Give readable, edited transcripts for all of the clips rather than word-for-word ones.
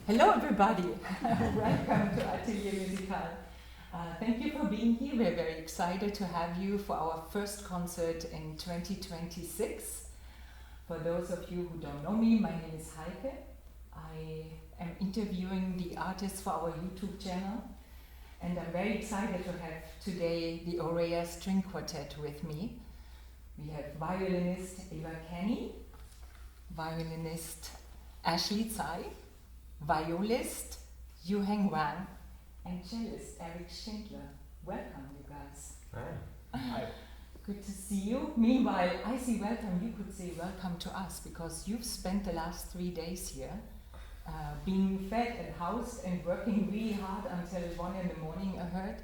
Hello everybody, welcome to Atelier Musical. Thank you for being here. We're very excited to have you for our first concert in 2026. For those of you who don't know me, my name is Heike. I am interviewing the artists for our YouTube channel, and I'm very excited to have today the Aureya String Quartet with me. We have violinist Ava Kenney, violinist Tsai, violist Yu-Heng Wang, and cellist Eric Schindler. Welcome, you guys. Hi. Hi. Good to see you. Meanwhile, I say welcome, you could say welcome to us, because you've spent the last 3 days here, being fed and housed and working really hard until 1 in the morning, I heard.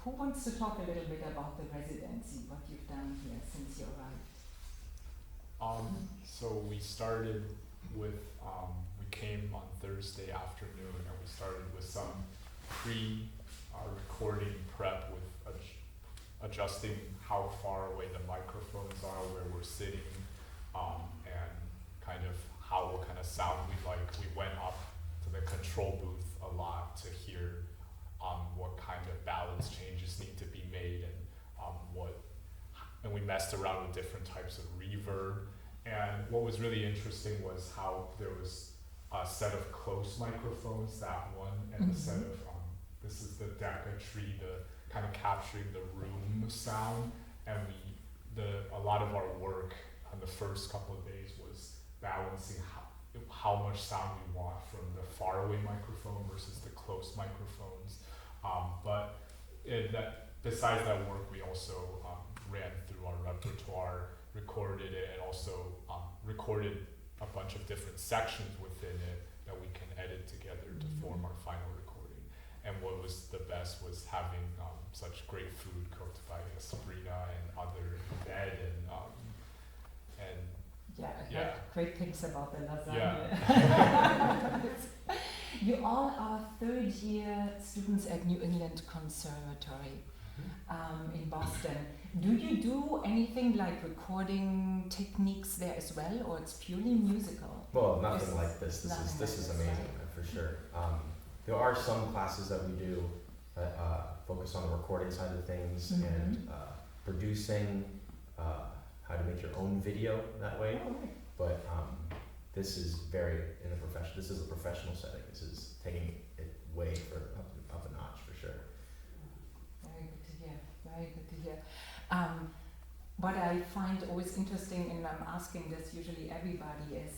Who wants to talk a little bit about the residency, what you've done here since you arrived? So we started with, we came on Thursday afternoon, and we started with some pre-recording prep with adjusting how far away the microphones are, where we're sitting, and kind of what kind of sound we like. We went up to the control booth a lot to hear what kind of balance changes need to be made, and and we messed around with different types of reverb. And what was really interesting was how there was a set of close microphones, that one, and a set of, this is the Deca tree, the kind of capturing the room sound. And a lot of our work on the first couple of days was balancing how much sound we want from the faraway microphone versus the close microphones. But besides that work, we also ran through our repertoire, recorded it, and also recorded a bunch of different sections within it that we can edit together to form our final recording. And what was the best was having such great food cooked by Sabrina and other Ed, and yeah, I heard great things about the lasagna. Yeah. You all are third-year students at New England Conservatory in Boston. Do you do anything like recording techniques there as well, or it's purely musical? Well, nothing like this. This is amazing, for sure. There are some classes that we do that focus on the recording side of things and producing, how to make your own video that way. Oh, right. But this is this is a professional setting. This is taking it way up a notch, for sure. Very good to hear. Very good to hear. What I find always interesting, and I'm asking this usually everybody, is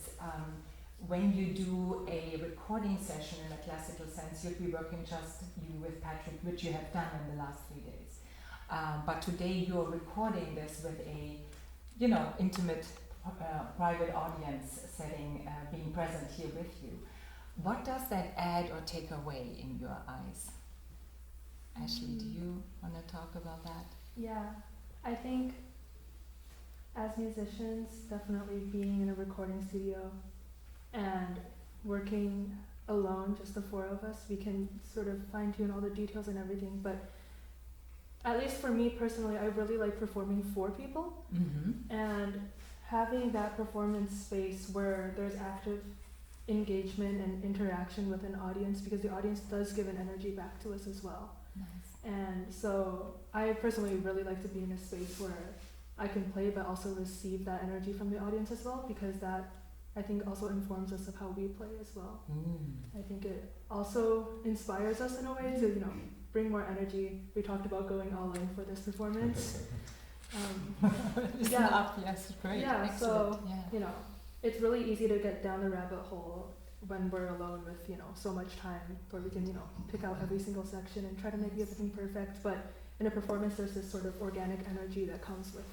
when you do a recording session in a classical sense, you'll be working just you with Patrick, which you have done in the last 3 days. But today you're recording this with a, intimate, private audience setting, being present here with you. What does that add or take away in your eyes? Ashley, do you want to talk about that? Yeah, I think as musicians, definitely being in a recording studio and working alone, just the 4 of us, we can sort of fine-tune all the details and everything. But at least for me personally, I really like performing for people, and having that performance space where there's active engagement and interaction with an audience, because the audience does give an energy back to us as well. Nice. And so I personally really like to be in a space where I can play but also receive that energy from the audience as well, because that, I think, also informs us of how we play as well. I think it also inspires us in a way to, bring more energy. We talked about going all in for this performance. Yes, great. Yeah, excellent. so, it's really easy to get down the rabbit hole when we're alone with, so much time where we can, pick out every single section and try to make everything perfect. But in a performance, there's this sort of organic energy that comes with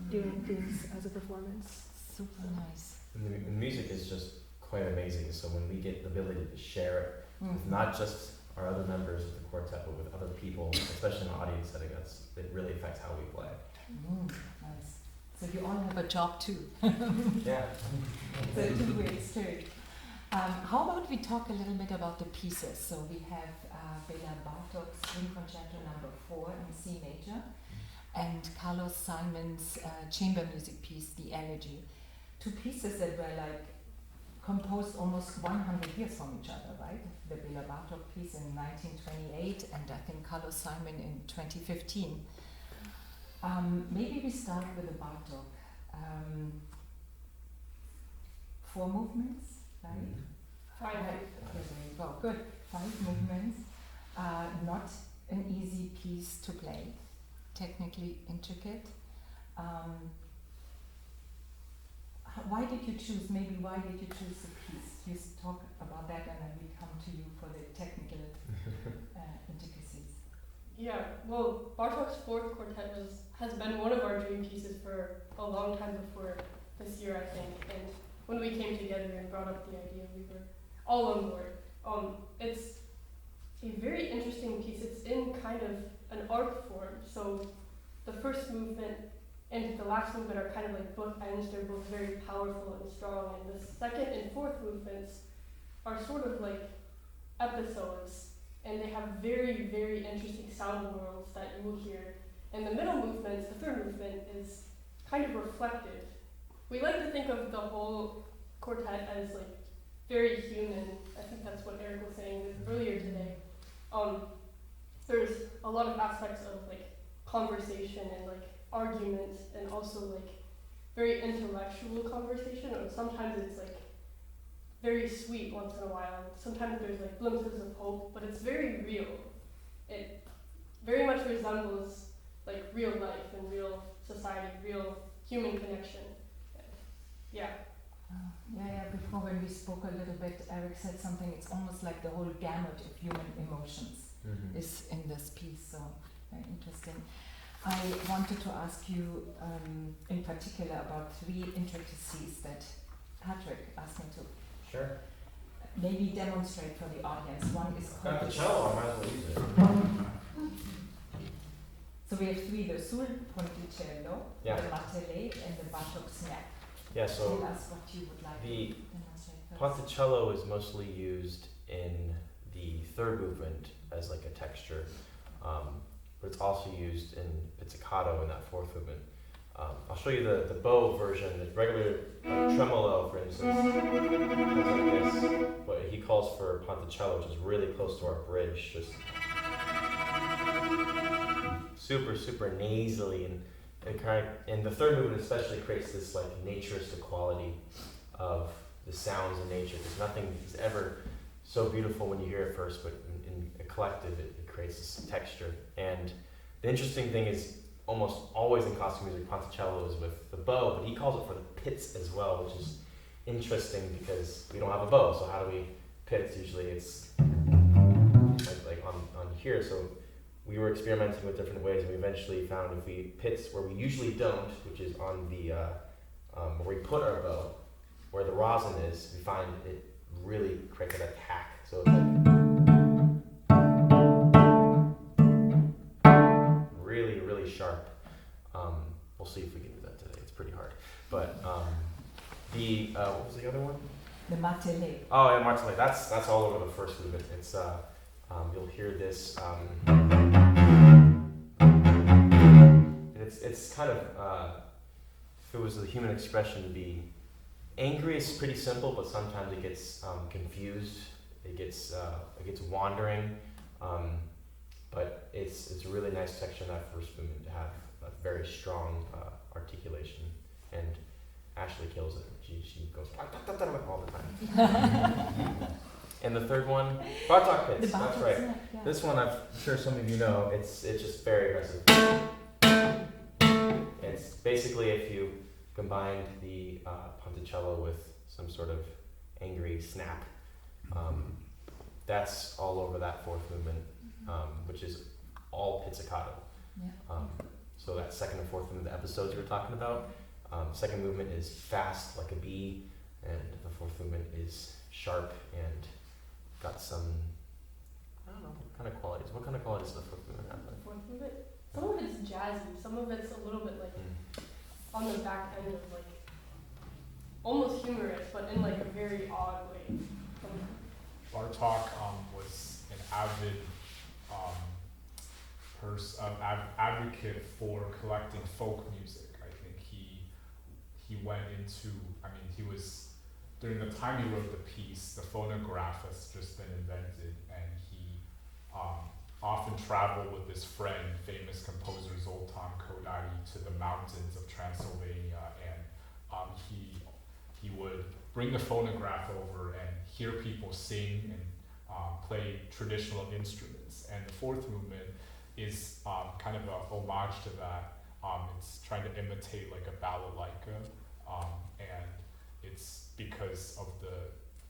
doing things as a performance. Super nice. And the music is just quite amazing. So when we get the ability to share it with not just our other members of the quartet, but with other people, especially in an audience setting, it really affects how we play. Nice. So you all have a job too. Yeah. So 2 ways too. How about we talk a little bit about the pieces? So we have BÉLA BARTÓK String Quartet number 4 in C major, and Carlos Simon's chamber music piece, the Eulogy. 2 pieces that were like composed almost 100 years from each other, right? The BÉLA BARTÓK piece in 1928 and I think Carlos Simon in 2015. Maybe we start with the Bartók. 4 movements, right? 5. Okay, there you go. Good. 5 movements. Not an easy piece to play. Technically intricate. Why did you choose? Maybe why did you choose the piece? You talk about that, and then we come to you for the technical intricacies. Yeah, well, Bartók's 4th quartet has been one of our dream pieces for a long time before this year, I think. And when we came together and brought up the idea, we were all on board. It's a very interesting piece. It's in kind of an arc form. So the first movement and the last movement are kind of like bookends. They're both very powerful and strong. And the 2nd and 4th movements are sort of like episodes. And they have very, very interesting sound worlds that you will hear. And the middle movement, the 3rd movement, is kind of reflective. We like to think of the whole quartet as like very human. I think that's what Eric was saying earlier today. There's a lot of aspects of like conversation and like argument and also like very intellectual conversation, or sometimes it's like very sweet once in a while. Sometimes there's like glimpses of hope, but it's very real. It very much resembles like real life and real society, real human connection. Yeah. Yeah. Before when we spoke a little bit, Eric said something. It's almost like the whole gamut of human emotions is in this piece. So very interesting. I wanted to ask you in particular about 3 intricacies that Patrick asked me to. Sure. Maybe demonstrate for the audience. One is Got called the cello, I might as well use it. So we have 3: the sul ponticello, Yeah. the Atelier, and the Bartók snap. Yeah, so Tell us what you would like the to demonstrate first. ponticello is mostly used in the 3rd movement as like a texture, but it's also used in pizzicato in that 4th movement. I'll show you the bow version. The regular tremolo, for instance, goes like this, but he calls for ponticello, which is really close to our bridge, just super, super nasally, and and the 3rd movement especially creates this like naturistic quality of the sounds in nature. Because nothing is ever so beautiful when you hear it first, but in a collective, it creates this texture. And the interesting thing is, almost always in classical music, ponticello is with the bow, but he calls it for the pits as well, which is interesting because we don't have a bow. So how do we pits? Usually it's like on here. So we were experimenting with different ways, and we eventually found if we pits where we usually don't, which is on the where we put our bow, where the rosin is, we find it really creates an attack. So it's like really, really sharp. We'll see if we can do that today. It's pretty hard. But what was the other one? The Martellet. Oh yeah, Martellet. That's all over the 1st movement. It's you'll hear this. It's kind of if it was a human expression to be angry, it's pretty simple, but sometimes it gets confused. It gets wandering. But it's a really nice texture in that 1st movement to have a very strong articulation, and Ashley kills it. She goes all the time. And the 3rd one, Bartók pits. That's right. Snap, yeah. This one, I'm sure some of you know. It's just very aggressive. It's basically if you combined the ponticello with some sort of angry snap. That's all over that 4th movement, which is all pizzicato. Yeah. So that 2nd and 4th movement, the episodes we were talking about. 2nd movement is fast like a bee, and the 4th movement is sharp and got some, I don't know, what kind of qualities. What kind of qualities does the 4th movement have? 4th movement? Some of it's jazzy, some of it's a little bit like on the back end of like almost humorous, but in like a very odd way. Bartók was an avid advocate for collecting folk music. I think he went into, he was during the time he wrote the piece, the phonograph has just been invented, and he often traveled with his friend, famous composer Zoltán Kodály, to the mountains of Transylvania, and he would bring the phonograph over and hear people sing and play traditional instruments. And the fourth movement is kind of a homage to that. It's trying to imitate like a balalaika, and it's because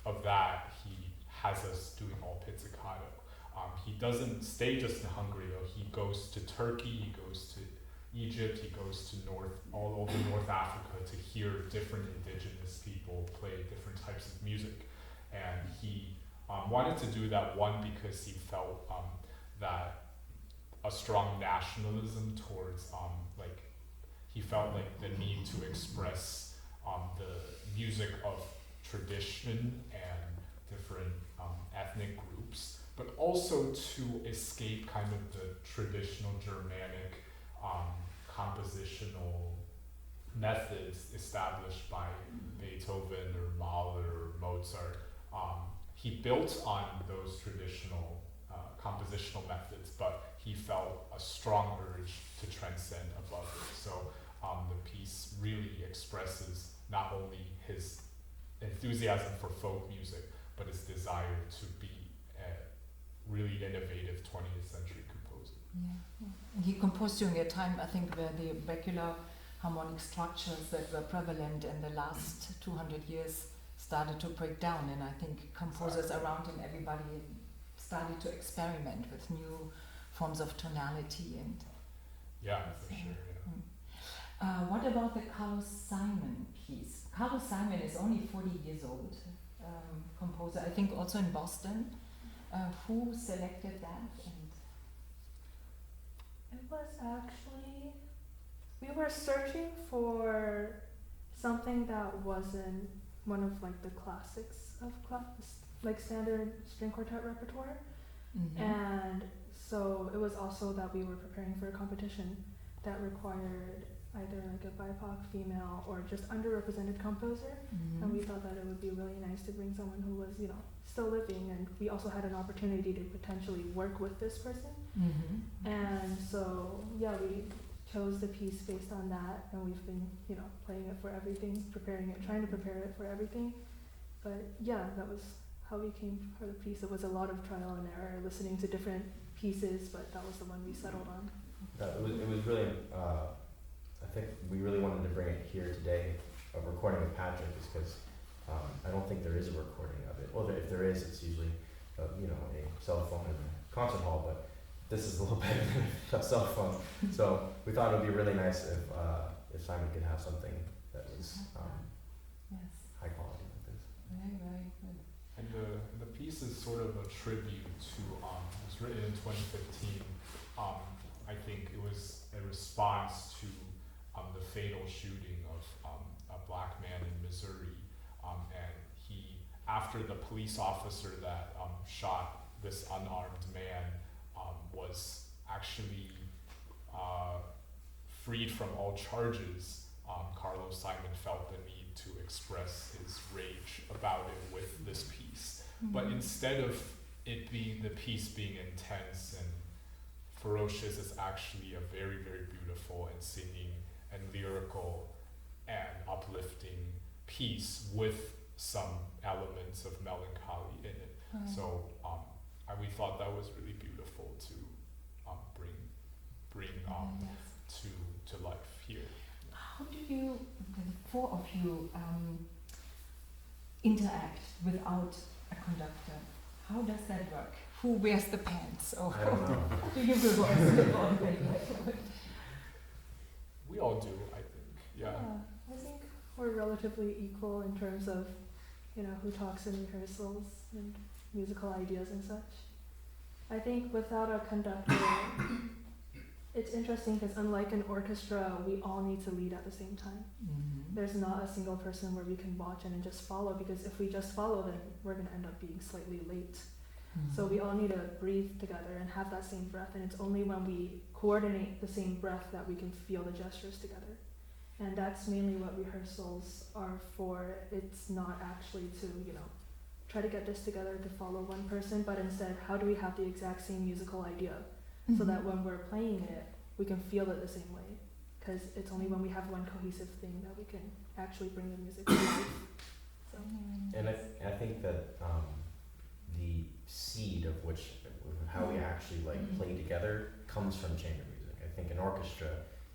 of that he has us doing all pizzicato. He doesn't stay just in Hungary though. He goes to Turkey, he goes to Egypt, he goes to all over North Africa to hear different indigenous people play different types of music. And he wanted to do that, one, because he felt that a strong nationalism towards, he felt like the need to express the music of tradition and different ethnic groups, but also to escape kind of the traditional Germanic compositional methods established by Beethoven or Mahler or Mozart. He built on those traditional compositional methods, but he felt a strong urge to transcend above it. So the piece really expresses not only his enthusiasm for folk music, but his desire to be a really innovative 20th century composer. Yeah. And he composed during a time, I think, where the regular harmonic structures that were prevalent in the last 200 years started to break down, and I think composers around him, everybody started to experiment with new forms of tonality and. Yeah, for sure. Yeah. What about the Carlos Simon piece? Carlos Simon is only 40 years old, composer, I think also in Boston. Who selected that? And it was actually, we were searching for something that wasn't one of like the classics of like standard string quartet repertoire. Mm-hmm. And so it was also that we were preparing for a competition that required either like a BIPOC female or just underrepresented composer. Mm-hmm. And we thought that it would be really nice to bring someone who was, still living, and we also had an opportunity to potentially work with this person. Mm-hmm. And so, yeah, we chose the piece based on that, and we've been, playing it for everything, preparing it, trying to prepare it for everything. But yeah, that was how we came for the piece. It was a lot of trial and error, listening to different pieces, but that was the one we settled on. It was really, I think we really wanted to bring it here today, a recording of Patrick, is because I don't think there is a recording of it. Well, if there is, it's usually, a cell phone in a concert hall, but this is a little better than a cell phone. So we thought it would be really nice if Simon could have something that was yes. high quality like this. Very, very good. And the piece is sort of a tribute to, it was written in 2015. I think it was a response to the fatal shooting of a black man in Missouri. And after the police officer that shot this unarmed man was actually freed from all charges, Carlos Simon felt the need to express his rage about it with this piece. Mm-hmm. But instead of it being the piece being intense and ferocious, it's actually a very, very beautiful and singing and lyrical and uplifting piece with some elements of melancholy in it. Right. So we thought that was really beautiful to bring yes. to life here. How do you, the four of you, interact without a conductor? How does that work? Who wears the pants? Or I don't know. do you voice the ball? We all do, I think. Yeah. I think we're relatively equal in terms of, who talks in rehearsals and musical ideas and such. I think without a conductor, it's interesting because unlike an orchestra, we all need to lead at the same time. Mm-hmm. There's not a single person where we can watch and just follow, because if we just follow, then we're going to end up being slightly late. Mm-hmm. So we all need to breathe together and have that same breath, and it's only when we coordinate the same breath that we can feel the gestures together. And that's mainly what rehearsals are for. It's not actually to, try to get this together to follow one person, but instead, how do we have the exact same musical idea so that when we're playing it, we can feel it the same way? Because it's only when we have one cohesive thing that we can actually bring the music to life. So. And I think that the seed of how we actually play together comes from chamber music. I think in orchestra,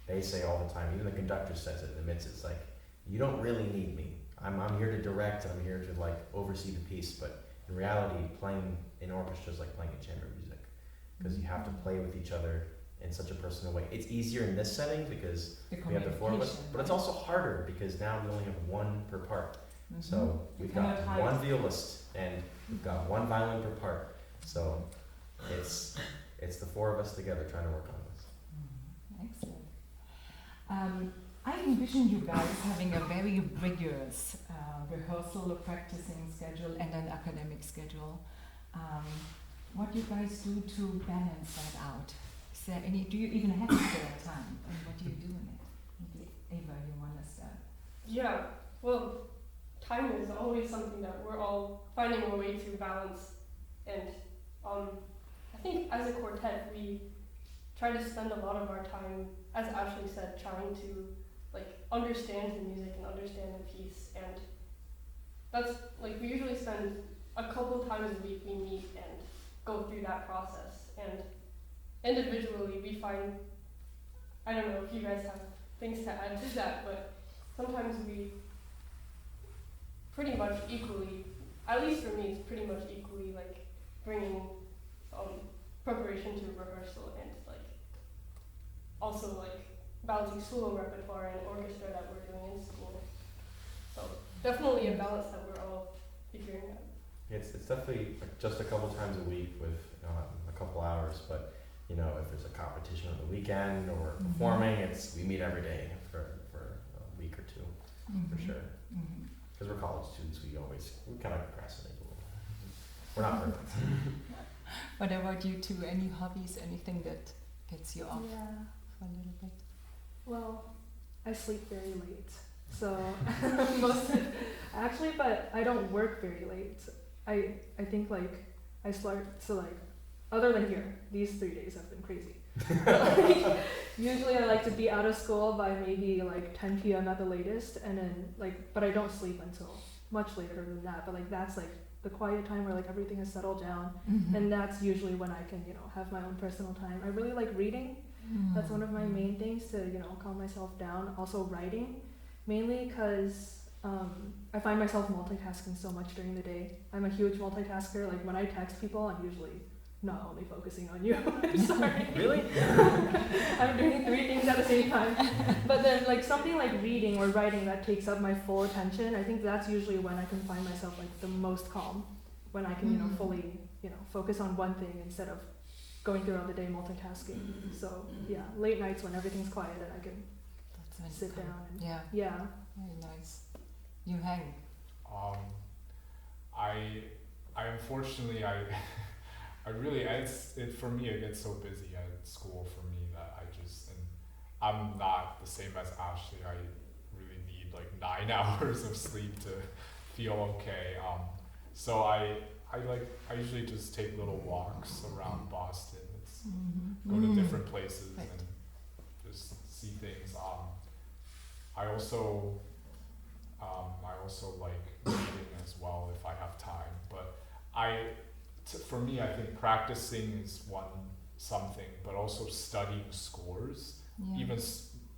they say all the time, even the conductor says it in the midst, it's like, you don't really need me. I'm here to direct, and I'm here to oversee the piece, but in reality, playing in orchestra is like playing in chamber music, because you have to play with each other in such a personal way. It's easier in this setting because we have the four of us, but it's also harder because now we only have one per part. So we've got one violist and we've got one violin per part. So it's the four of us together trying to work on this. Excellent. I envision you guys having a very rigorous rehearsal, practicing schedule, and an academic schedule. What do you guys do to balance that out? Is there do you even have spare time? And what do you do in it? Maybe Ava, you want to start? Yeah, well, time is always something that we're all finding a way to balance. And I think as a quartet, we try to spend a lot of our time, as Ashley said, trying to understand the music and understand the piece. And that's we usually spend a couple times a week we meet and go through that process. And individually we find, I don't know if you guys have things to add to that, but sometimes we pretty much equally, at least for me, it's pretty much equally bringing preparation to rehearsal and also balancing solo repertoire and orchestra that we're doing in school. So definitely a balance that we're all figuring out. It's definitely just a couple times a week with a couple hours, but if there's a competition on the weekend or performing, we meet every day for a week or two, for sure. Because we're college students, we kind of procrastinate a little. We're not perfect. What about you two? Any hobbies, anything that gets you off for a little bit? Well, I sleep very late, so actually, but I don't work very late. I think I start other than here, these 3 days have been crazy. Usually I like to be out of school by maybe 10 p.m. at the latest, and then but I don't sleep until much later than that. But that's the quiet time where everything is settled down, and that's usually when I can have my own personal time. I really like reading. That's one of my main things to calm myself down. Also writing, mainly because I find myself multitasking so much during the day. I'm a huge multitasker. When I text people, I'm usually not only focusing on you. I'm sorry. Really? I'm doing 3 things at the same time. But then something like reading or writing that takes up my full attention, I think that's usually when I can find myself the most calm, when I can fully focus on one thing instead of going throughout the day multitasking. So yeah, late nights when everything's quiet and I can sit down. And yeah. Very nice. Yu-Heng. I unfortunately I really for me it gets so busy at school for me that I'm not the same as Ashley. I really need 9 hours of sleep to feel okay. So I usually just take little walks around Boston. Go to different places and just see things. I also like reading as well if I have time. But for me, I think practicing is something, but also studying scores, even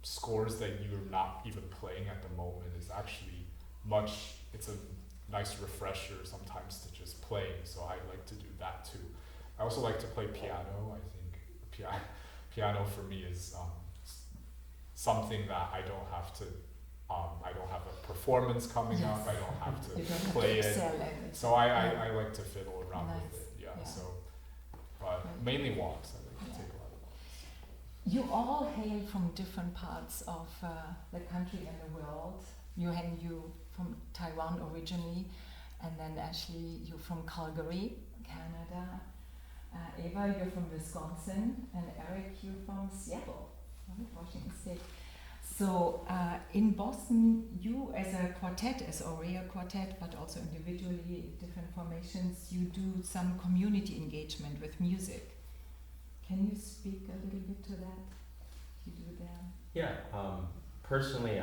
scores that you're not even playing at the moment, is actually it's a nice refresher sometimes to just play. So I like to do that too. I also like to play piano. I think piano for me is something that I don't have to. I don't have a performance coming up. I don't have to play it. So I like to fiddle around with it. Yeah. So, but mainly walks. I like to take a lot of walks. You all hail from different parts of the country and the world. Yu-Heng, you from Taiwan originally, and then Ashley, you're from Calgary, Canada. Ava, you're from Wisconsin, and Eric, you're from Seattle, Washington State. So in Boston, you as a quartet, as Aureya Quartet, but also individually, different formations, you do some community engagement with music. Can you speak a little bit to that? You do there. Yeah. Personally,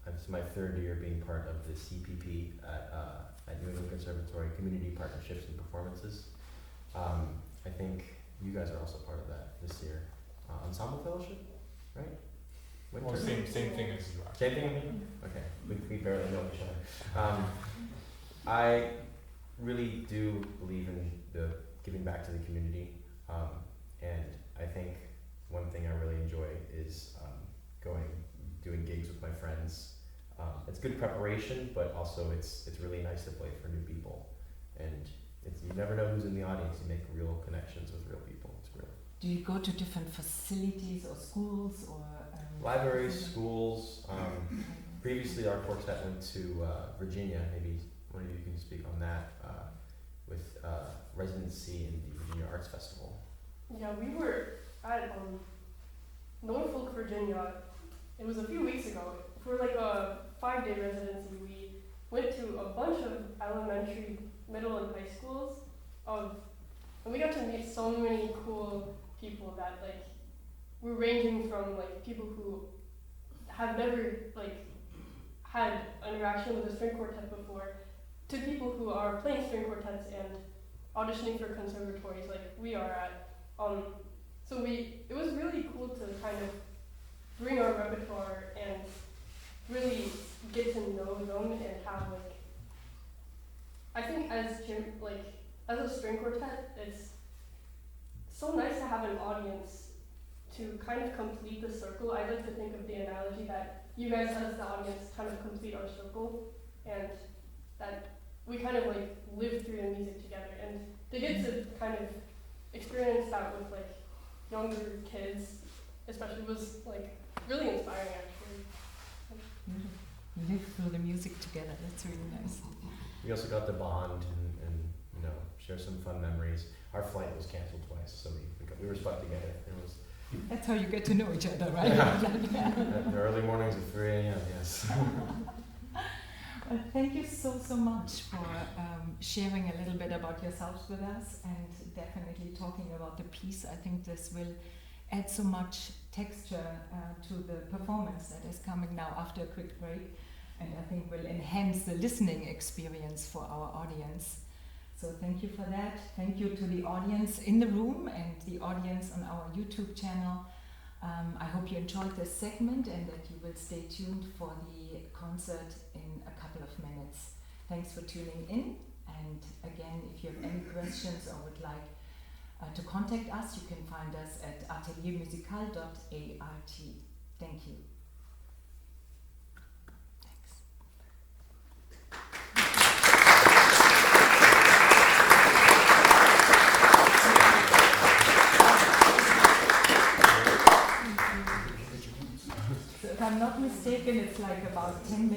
it's my third year being part of the CPP at New England Conservatory Community Partnerships and Performances. I think you guys are also part of that this year. Ensemble Fellowship, right? Well, same thing as you are. Same thing? Okay, we barely know each other. I really do believe in the giving back to the community, and I think one thing I really enjoy is doing gigs with my friends. It's good preparation, but also it's really nice to play for new people, and you never know who's in the audience. You make real connections with real people. It's great. Do you go to different facilities or schools or libraries, schools? Previously, our quartet went to Virginia. Maybe one of you can speak on that with residency in the Virginia Arts Festival. Yeah, we were at Norfolk, Virginia. It was a few weeks ago. For like a 5-day residency, we went to a bunch of elementary, middle, and high schools. And we got to meet so many cool people that we're ranging from people who have never had interaction with a string quartet before to people who are playing string quartets and auditioning for conservatories like we are at. So it was really cool to kind of bring our repertoire and really get to know them and have I think as a string quartet, it's so nice to have an audience to kind of complete the circle. I like to think of the analogy that you guys as the audience kind of complete our circle, and that we kind of live through the music together, and to get to kind of experience that with younger kids especially was really inspiring actually. Live through the music together, that's really nice. We also got to bond and share some fun memories. Our flight was canceled twice, so we were stuck together. That's how you get to know each other, right? Yeah. The early mornings at 3 a.m., yes. Well, thank you so much for sharing a little bit about yourselves with us and definitely talking about the piece. I think this will add so much texture to the performance that is coming now after a quick break, and I think will enhance the listening experience for our audience. So thank you for that. Thank you to the audience in the room and the audience on our YouTube channel. I hope you enjoyed this segment and that you will stay tuned for the concert in a couple of minutes. Thanks for tuning in. And again, if you have any questions or would like to contact us, you can find us at ateliermusical.art. Thank you. If I'm not mistaken, it's about 10 minutes.